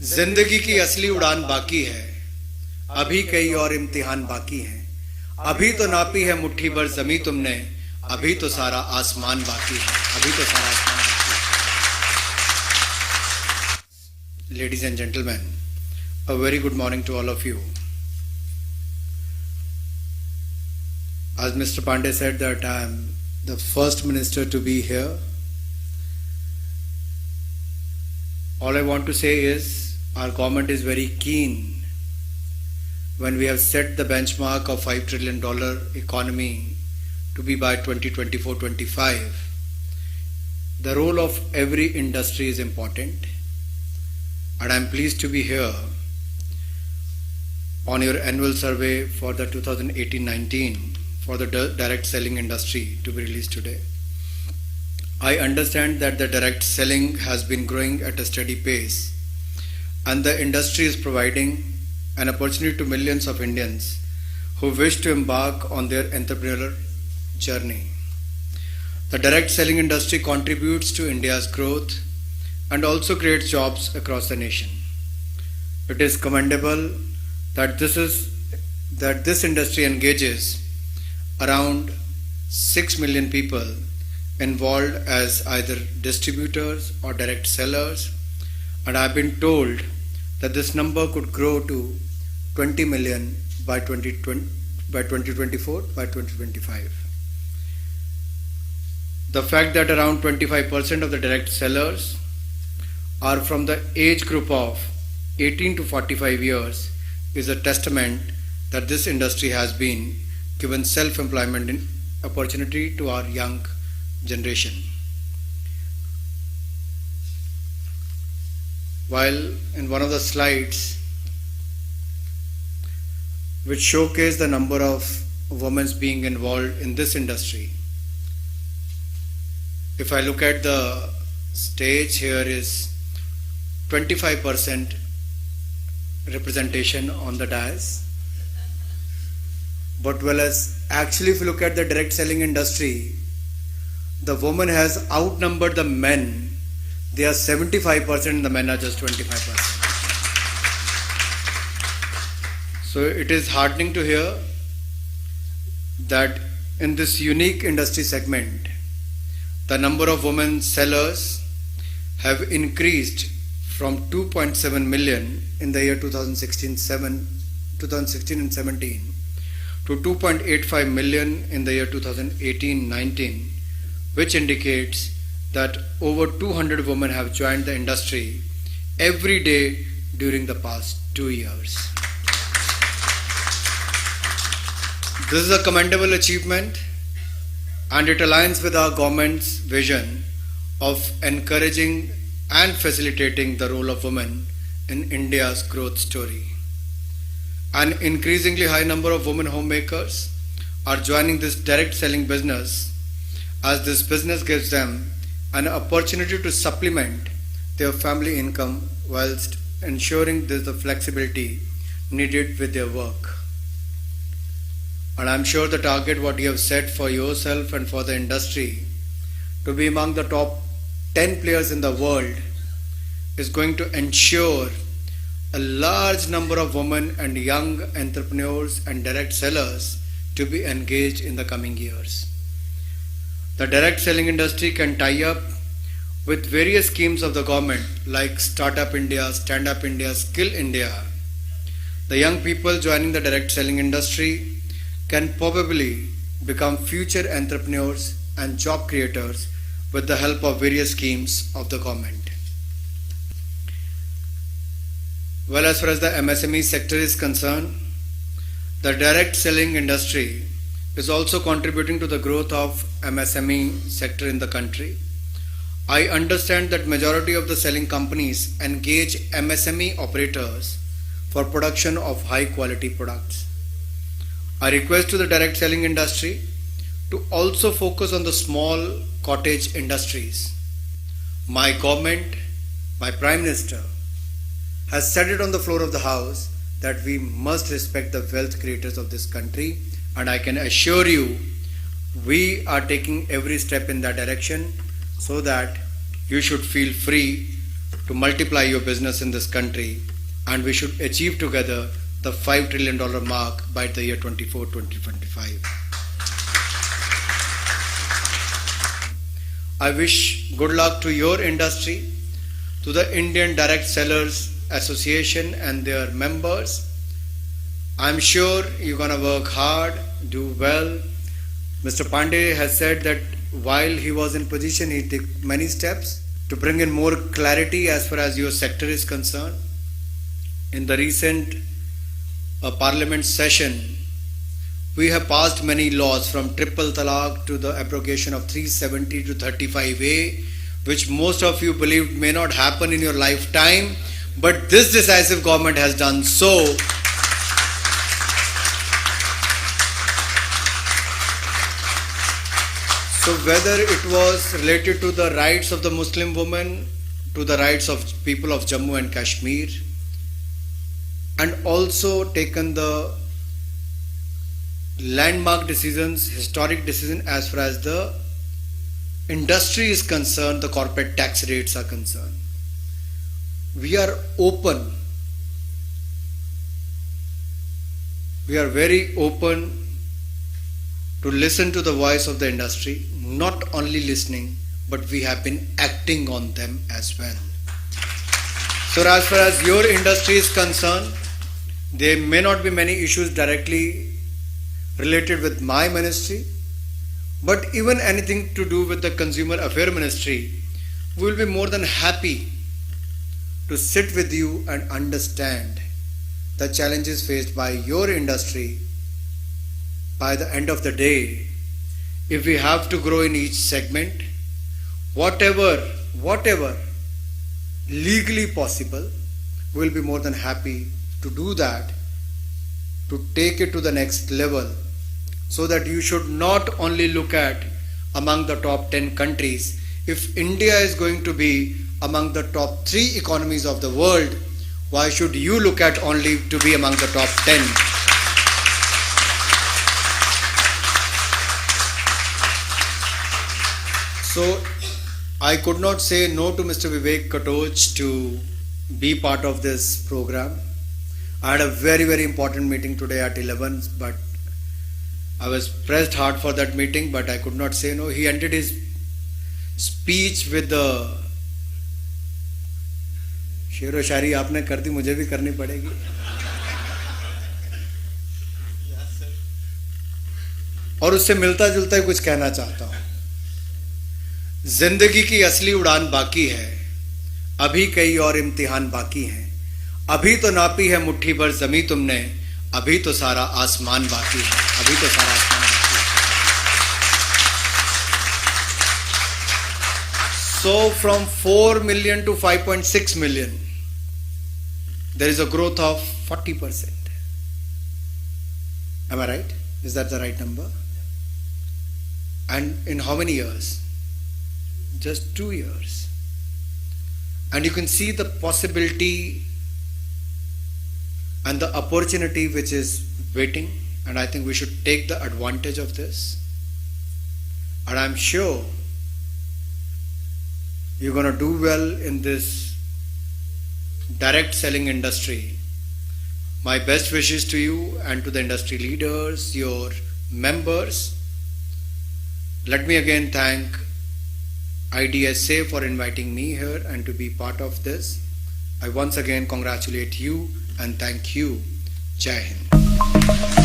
जिंदगी की असली उड़ान बाकी है, अभी कई और इम्तिहान बाकी हैं। अभी तो नापी है मुट्ठी भर जमी तुमने, अभी तो सारा आसमान बाकी है, अभी तो सारा आसमान बाकी है। Ladies and gentlemen, a very good morning to all of you. As Mr. Pandey said that I am the first minister to be here. All I want to say is our government is very keen when we have set the benchmark of $5 trillion economy to be by 2024-25. The role of every industry is important, and I am pleased to be here on your annual survey for the 2018-19 for the direct selling industry to be released today. I understand that the direct selling has been growing at a steady pace, and the industry is providing an opportunity to millions of Indians who wish to embark on their entrepreneurial journey. The direct selling industry contributes to India's growth and also creates jobs across the nation. It is commendable that this industry engages around 6 million people involved as either distributors or direct sellers, and I have been told that this number could grow to 20 million by 2024, by 2025. The fact that around 25% of the direct sellers are from the age group of 18 to 45 years is a testament that this industry has been given self-employment opportunity to our young generation. While in one of the slides which showcase the number of women being involved in this industry, if I look at the stage, here is 25% representation on the dais. But actually if you look at the direct selling industry, the woman has outnumbered the men. They are 75% and the men are just 25%. So it is heartening to hear that in this unique industry segment, the number of women sellers have increased from 2.7 million in the year 2016 and 17 to 2.85 million in the year 2018-19, which indicates that over 200 women have joined the industry every day during the past 2 years. This is a commendable achievement, and it aligns with our government's vision of encouraging and facilitating the role of women in India's growth story. An increasingly high number of women homemakers are joining this direct selling business, as this business gives them an opportunity to supplement their family income whilst ensuring there's the flexibility needed with their work. And I'm sure the target what you have set for yourself and for the industry to be among the top 10 players in the world is going to ensure a large number of women and young entrepreneurs and direct sellers to be engaged in the coming years. The direct selling industry can tie up with various schemes of the government like Startup India, Stand Up India, Skill India. The young people joining the direct selling industry can probably become future entrepreneurs and job creators with the help of various schemes of the government. Well, as far as the MSME sector is concerned, the direct selling industry is also contributing to the growth of MSME sector in the country. I understand that majority of the selling companies engage MSME operators for production of high quality products. I request to the direct selling industry to also focus on the small cottage industries. My government, my Prime Minister, has said it on the floor of the House that we must respect the wealth creators of this country, and I can assure you we are taking every step in that direction so that you should feel free to multiply your business in this country, and we should achieve together the $5 trillion mark by the year 2025. I wish good luck to your industry, to the Indian Direct Sellers Association and their members. I'm sure you're going to work hard, do well. Mr. Pandey has said that while he was in position, he took many steps to bring in more clarity as far as your sector is concerned. In the recent parliament session, we have passed many laws from triple talaq to the abrogation of 370 to 35A, which most of you believed may not happen in your lifetime, but this decisive government has done so. So whether it was related to the rights of the Muslim woman, to the rights of people of Jammu and Kashmir, and also taken the landmark decisions, historic decision as far as the industry is concerned, the corporate tax rates are concerned. We are open. We are very open to listen to the voice of the industry, not only listening, but we have been acting on them as well. So as far as your industry is concerned, there may not be many issues directly related with my ministry, but even anything to do with the Consumer Affairs Ministry, we will be more than happy to sit with you and understand the challenges faced by your industry. By the end of the day, if we have to grow in each segment, whatever legally possible, we will be more than happy to do that, to take it to the next level, so that you should not only look at among the top 10 countries. If India is going to be among the top 3 economies of the world, why should you look at only to be among the top 10? So I could not say no to Mr. Vivek Katoj to be part of this program. I had a very, very important meeting today at 11, but I was pressed hard for that meeting, but I could not say no. He ended his speech with the शेर व शायरी आपने कर दी, मुझे भी करनी पड़ेगी. और उससे मिलता जुलता ही कुछ कहना चाहता हूं. जिंदगी की असली उड़ान बाकी है, अभी कई और इम्तिहान बाकी हैं. अभी तो नापी है मुट्ठी भर जमी तुमने, अभी तो सारा आसमान बाकी है. अभी तो सारा आसमान बाकी है. So from 4 million to 5.6 million, there is a growth of 40%. Am I right? Is that the right number? And in how many years? Just 2 years. And you can see the possibility and the opportunity which is waiting, and I think we should take the advantage of this. And I'm sure you're going to do well in this direct selling industry. My best wishes to you and to the industry leaders, your members. Let me again thank IDSA for inviting me here and to be part of this. I once again congratulate you and thank you. Jai Hind.